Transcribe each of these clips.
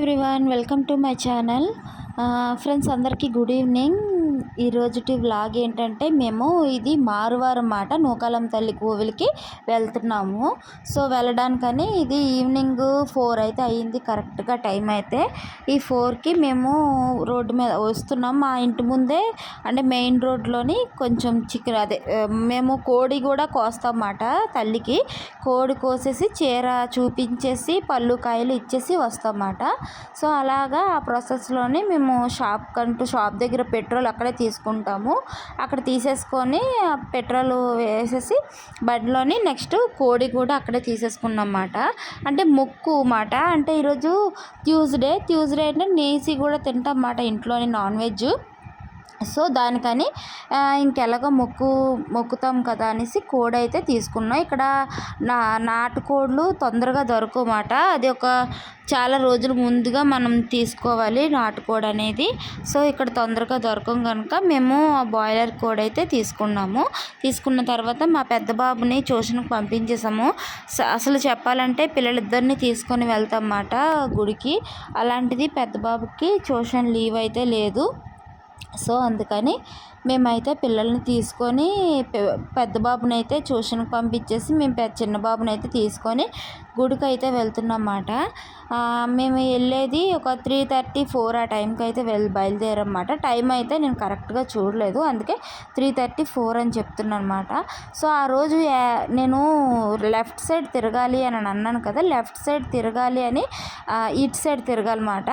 Everyone, welcome to my channel. Friends అందరికీ good evening. ఈరోజుటి vlog ఏంటంటే మేము ఇది మారువారం మాట నూకాలం తల్లి కోవిలికి వెళ్తున్నాము. సో వెళ్ళడానికని ఇది ఈవినింగ్ 4 అయితే అయ్యింది కరెక్ట్గా టైం అయితే. ఈ 4కి మేము రోడ్డు మీద వస్తున్నాం. మా ఇంటి ముందే అంటే మెయిన్ రోడ్లోని కొంచెం చికెన్ మేము కోడి కూడా కోస్తామన్నమాట. తల్లికి కోడి కోసేసి చీర చూపించేసి పళ్ళు కాయలు ఇచ్చేసి వస్తామన్నమాట. సో అలాగా ఆ ప్రాసెస్లోని మేము షాప్ దగ్గర పెట్రోల్ అక్కడే తీసుకుంటాము. అక్కడ తీసేసుకొని పెట్రోల్ వేసేసి బండిలోని నెక్స్ట్ కోడి కూడా అక్కడే తీసేసుకున్నాం అన్నమాట. అంటే మొక్కు మాట. అంటే ఈరోజు ట్యూస్డే అంటే నేసి కూడా తింటాం అన్నమాట ఇంట్లోని నాన్ వెజ్. సో దానికని ఇంకెలాగో మొక్కుతాం కదా అనేసి కోడి అయితే తీసుకున్నాం. ఇక్కడ నాటుకోళ్ళు తొందరగా దొరకమాట. అది ఒక చాలా రోజుల ముందుగా మనం తీసుకోవాలి నాటుకోడి అనేది. సో ఇక్కడ తొందరగా దొరకం కనుక మేము బాయిలర్ కోడి అయితే తీసుకున్న తర్వాత మా పెద్ద బాబుని ట్యూషన్కి పంపించేసాము. అసలు చెప్పాలంటే పిల్లలిద్దరిని తీసుకొని వెళ్తాం అన్నమాట గుడికి. అలాంటిది పెద్ద బాబుకి ట్యూషన్ లీవ్ అయితే లేదు. సో అందుకని మేమైతే పిల్లల్ని తీసుకొని పెద్ద బాబుని అయితే ట్యూషన్కి పంపించేసి మేము చిన్న బాబుని అయితే తీసుకొని గుడికి అయితే వెళ్తున్నమాట. మేము వెళ్ళేది ఒక 3:34 ఆ టైంకి అయితే బయలుదేరమాట. టైం అయితే నేను కరెక్ట్గా చూడలేదు, అందుకే 3:34 అని చెప్తున్నాను అనమాట. సో ఆ రోజు నేను లెఫ్ట్ సైడ్ తిరగాలి అని అన్నాను కదా, లెఫ్ట్ సైడ్ తిరగాలి అని ఇటు సైడ్ తిరగాలన్నమాట.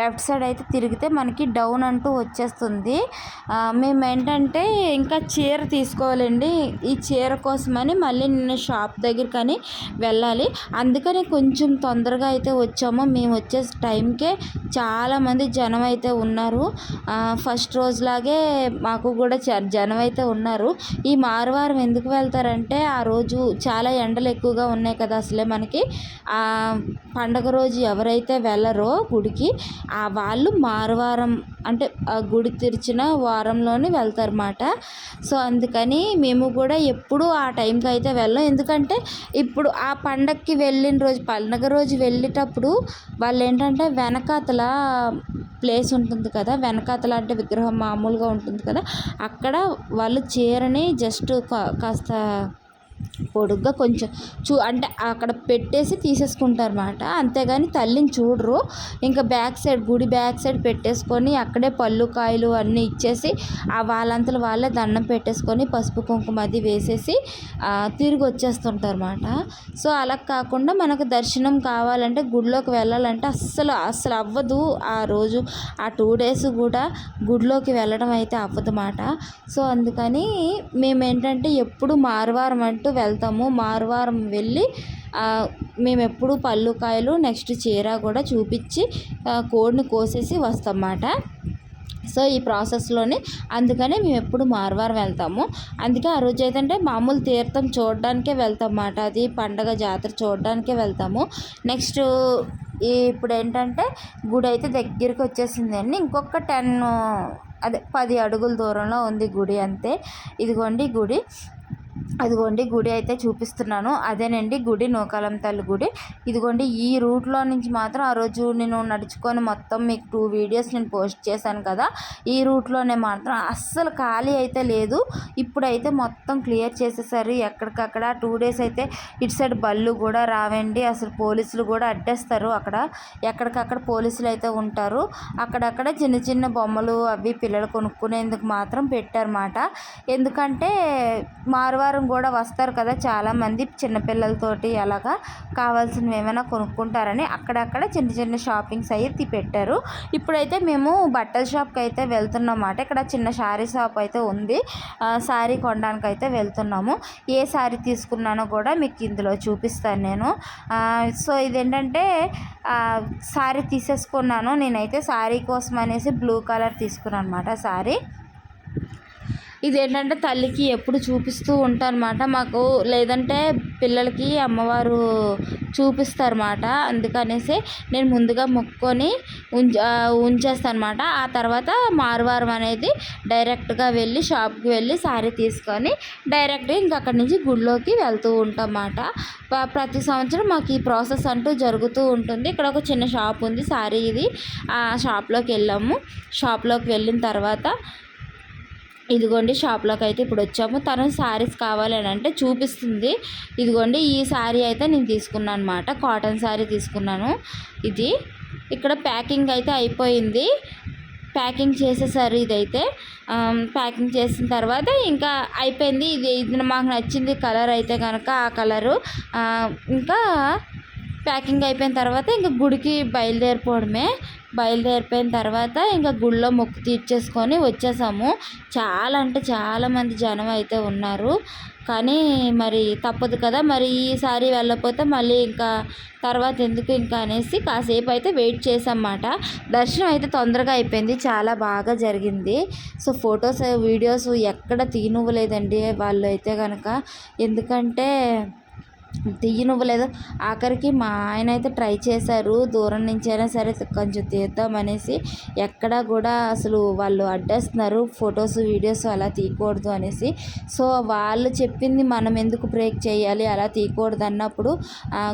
లెఫ్ట్ సైడ్ అయితే తిరిగితే మనకి డౌన్ అంటూ వచ్చేస్తుంది. మేము ఏంటంటే ఇంకా చీర తీసుకోవాలండి. ఈ చీర కోసమని మళ్ళీ నేను షాప్ దగ్గరకని వెళ్ళాలి. అందుకని కొంచెం తొందరగా అయితే వచ్చాము. మేము వచ్చే టైంకే చాలామంది జనం అయితే ఉన్నారు. ఫస్ట్ రోజులాగే మాకు కూడా జనం అయితే ఉన్నారు. ఈ మారువారం ఎందుకు వెళ్తారంటే ఆ రోజు చాలా ఎండలు ఎక్కువగా ఉన్నాయి కదా. అసలే మనకి ఆ పండగ రోజు ఎవరైతే వెళ్ళరో గుడికి వాళ్ళు మారువారం అంటే ఆ గుడి తెరిచిన వారంలోనే వెళ్తారన్నమాట. సో అందుకని మేము కూడా ఎప్పుడు ఆ టైంకి అయితే వెళ్ళాం. ఎందుకంటే ఇప్పుడు ఆ పండగకి పండగ రోజు వెళ్ళేటప్పుడు వాళ్ళు ఏంటంటే వెనకాతల ప్లేస్ ఉంటుంది కదా, వెనకాతల అంటే విగ్రహం మామూలుగా ఉంటుంది కదా, అక్కడ వాళ్ళు చీరని జస్ట్ కాస్త పొడుగ్గా కొంచెం అంటే అక్కడ పెట్టేసి తీసేసుకుంటారు అన్నమాట. అంతేగాని తల్లిని చూడరు. ఇంకా గుడి బ్యాక్ సైడ్ పెట్టేసుకొని అక్కడే పళ్ళు కాయలు అన్నీ ఇచ్చేసి వాళ్ళంతలో వాళ్ళే దండం పెట్టేసుకొని పసుపు కుంకుమ అది వేసేసి తిరిగి వచ్చేస్తుంటారు అన్నమాట. సో అలా కాకుండా మనకు దర్శనం కావాలంటే గుడిలోకి వెళ్ళాలంటే అస్సలు అవ్వదు. ఆ రోజు ఆ 2 days కూడా గుడిలోకి వెళ్ళడం అయితే అవ్వదన్నమాట. సో అందుకని మేమేంటంటే ఎప్పుడు మారువారం అంటూ వెళ్తాము. మారువారం వెళ్ళి మేము ఎప్పుడు పళ్ళు కాయలు నెక్స్ట్ చీర కూడా చూపించి కోడిని కోసేసి వస్తామన్నమాట. సో ఈ ప్రాసెస్లోనే అందుకనే మేము ఎప్పుడు మారువారం వెళ్తాము. అందుకే ఆ రోజు ఏంటంటే మామూలు తీర్థం చూడడానికే వెళ్తాం అన్నమాట. అది పండగ జాతర చూడడానికే వెళ్తాము. నెక్స్ట్ ఇప్పుడు ఏంటంటే గుడి అయితే దగ్గరికి వచ్చేసింది అండి. ఇంకొక 10 అడుగుల దూరంలో ఉంది గుడి అంతే. అదిగోండి గుడి అయితే చూపిస్తున్నాను. అదేనండి గుడి, నూకాలం తల్లి గుడి. ఇదిగోండి ఈ రూట్లో నుంచి మాత్రం ఆ రోజు నేను నడుచుకొని మొత్తం మీకు 2 videos నేను పోస్ట్ చేశాను కదా, ఈ రూట్లోనే మాత్రం అస్సలు ఖాళీ అయితే లేదు. ఇప్పుడైతే మొత్తం క్లియర్ చేసేసారు. ఎక్కడికక్కడ 2 days అయితే ఇటు సైడ్ బళ్ళు కూడా రావండి. అసలు పోలీసులు కూడా అడ్డేస్తారు. అక్కడ ఎక్కడికక్కడ పోలీసులు అయితే ఉంటారు. అక్కడక్కడ చిన్న చిన్న బొమ్మలు అవి పిల్లలు కొనుక్కునేందుకు మాత్రం పెట్టారన్నమాట. ఎందుకంటే మారువారం కూడా వస్తారు కదా చాలామంది చిన్నపిల్లలతోటి, అలాగా కావాల్సినవి ఏమైనా కొనుక్కుంటారని అక్కడక్కడ చిన్న చిన్న షాపింగ్స్ అయితే పెట్టారు. ఇప్పుడైతే మేము బట్టల షాప్కి అయితే వెళ్తున్నమాట. ఇక్కడ చిన్న శారీ షాప్ అయితే ఉంది. శారీ కొనడానికి అయితే వెళ్తున్నాము. ఏ శారీ తీసుకున్నానో కూడా మీకు ఇందులో చూపిస్తాను నేను. సో ఇదేంటంటే శారీ తీసేసుకున్నాను నేనైతే. శారీ కోసం అనేసి బ్లూ కలర్ తీసుకున్నాను అనమాట శారీ. ఇదేంటంటే తల్లికి ఎప్పుడు చూపిస్తూ ఉంటాను అనమాట. మాకు లేదంటే పిల్లలకి అమ్మవారు చూపిస్తారన్నమాట. అందుకనేసి నేను ముందుగా మొక్కుకొని ఉంచేస్తాను అనమాట. ఆ తర్వాత మారువారం అనేది డైరెక్ట్గా వెళ్ళి షాప్కి వెళ్ళి శారీ తీసుకొని డైరెక్ట్గా ఇంక అక్కడి నుంచి గుడిలోకి వెళ్తూ ఉంటాం అన్నమాట. ప్రతి సంవత్సరం మాకు ఈ ప్రాసెస్ అంటూ జరుగుతూ ఉంటుంది. ఇక్కడ ఒక చిన్న షాప్ ఉంది శారీ ఇది. ఆ షాప్లోకి వెళ్ళాము. షాప్లోకి వెళ్ళిన తర్వాత ఇదిగోండి షాప్లోకి అయితే ఇప్పుడు వచ్చాము. తను శారీస్ కావాలి అని అంటే చూపిస్తుంది. ఇదిగోండి ఈ శారీ అయితే నేను తీసుకున్నాను అనమాట. కాటన్ శారీ తీసుకున్నాను. ఇది ఇక్కడ ప్యాకింగ్ అయితే అయిపోయింది. ప్యాకింగ్ చేసేసారు. ఇదైతే ప్యాకింగ్ చేసిన తర్వాత ఇంకా అయిపోయింది. ఇది మాకు నచ్చింది కలర్ అయితే కనుక ఆ కలరు. ఇంకా ప్యాకింగ్ అయిపోయిన తర్వాత ఇంకా గుడికి బయలుదేరిపోయిన తర్వాత ఇంకా గుడిలో మొక్కు తీర్చేసుకొని వచ్చేసాము. చాలా అంటే చాలామంది జనం అయితే ఉన్నారు. కానీ మరి తప్పదు కదా, మరి ఈసారి వెళ్ళకపోతే మళ్ళీ ఇంకా తర్వాత ఎందుకు ఇంకా అనేసి కాసేపు అయితే వెయిట్ చేసామన్నమాట. దర్శనం అయితే తొందరగా అయిపోయింది. చాలా బాగా జరిగింది. సో ఫొటోస్ వీడియోస్ ఎక్కడ తీయనివ్వలేదండి వాళ్ళు అయితే కనుక. ఎందుకంటే తీయనివ్వలేదు. ఆఖరికి మా ఆయన అయితే ట్రై చేశారు దూరం నుంచి అయినా సరే కొంచెం తీద్దామనేసి. ఎక్కడా కూడా అసలు వాళ్ళు అడ్డేస్తున్నారు, ఫొటోస్ వీడియోస్ అలా తీయకూడదు అనేసి. సో వాళ్ళు చెప్పింది మనం ఎందుకు బ్రేక్ చేయాలి, అలా తీయకూడదు అన్నప్పుడు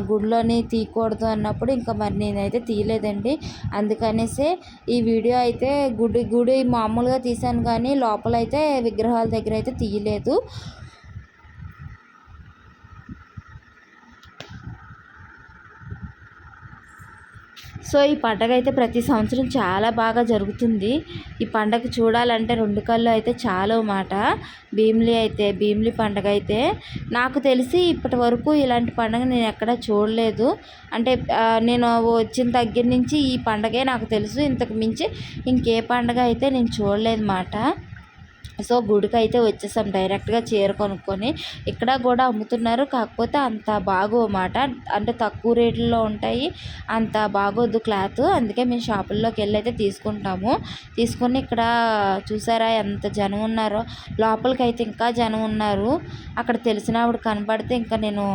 గుడిలోని తీయకూడదు అన్నప్పుడు ఇంకా మరి నేనైతే తీయలేదండి. అందుకనేసి ఈ వీడియో అయితే గుడి మామూలుగా తీశాను కానీ లోపలైతే విగ్రహాల దగ్గర అయితే తీయలేదు. సో ఈ పండగ అయితే ప్రతి సంవత్సరం చాలా బాగా జరుగుతుంది. ఈ పండగ చూడాలంటే 2 కళ్ళు అయితే చాలవు మాట. భీమిలి పండగ అయితే నాకు తెలిసి ఇప్పటి వరకు ఇలాంటి పండగ నేను ఎక్కడా చూడలేదు. అంటే నేను వచ్చిన దగ్గర నుంచి ఈ పండగే నాకు తెలుసు. ఇంతకు మించి ఇంకే పండగ అయితే నేను చూడలేదు మాట. సో గుడికి అయితే వచ్చేసాం డైరెక్ట్గా చీర కొనుక్కొని. ఇక్కడ కూడా అమ్ముతున్నారు, కాకపోతే అంత బాగోమాట. అంటే తక్కువ రేట్లలో ఉంటాయి, అంత బాగోదు క్లాత్. అందుకే మేము షాపుల్లోకి వెళ్ళి అయితే తీసుకొని ఇక్కడ చూసారా ఎంత జనం ఉన్నారో. లోపలికి అయితే ఇంకా జనం ఉన్నారు. అక్కడ తెలిసిన ఆవిడ కనపడితే ఇంకా నేను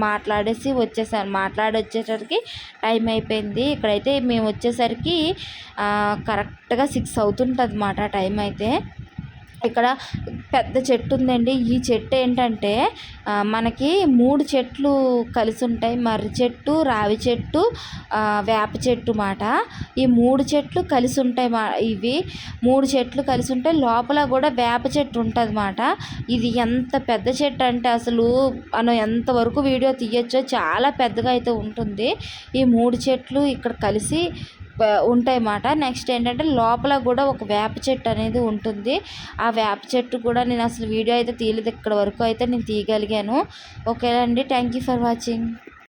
మాట్లాడి వచ్చేసరికి టైం అయిపోయింది. ఇక్కడైతే మేము వచ్చేసరికి కరెక్ట్గా 6 అవుతుంటుంది అన్నమాట టైం అయితే. ఇక్కడ పెద్ద చెట్టు ఉందండి. ఈ చెట్టు ఏంటంటే మనకి 3 చెట్లు కలిసి ఉంటాయి. మర్రి చెట్టు, రావి చెట్టు, వేప చెట్టు మాట. ఈ 3 చెట్లు కలిసి ఉంటాయి. ఇవి 3 చెట్లు కలిసి ఉంటాయి. లోపల కూడా వేప చెట్టు ఉంటుంది మాట. ఇది ఎంత పెద్ద చెట్టు అంటే అసలు మనం ఎంతవరకు వీడియో తీయచ్చో చాలా పెద్దగా అయితే ఉంటుంది. ఈ 3 చెట్లు ఇక్కడ కలిసి ఉంటాయి అన్నమాట. నెక్స్ట్ ఏంటంటే లోపల కూడా ఒక వేప చెట్టు అనేది ఉంటుంది. ఆ వేప చెట్టు కూడా నేను అసలు వీడియో అయితే తీయలేదు. ఇక్కడ వరకు అయితే నేను తీయగలిగాను. ఓకే అండి, థ్యాంక్ యూ ఫర్ వాచింగ్.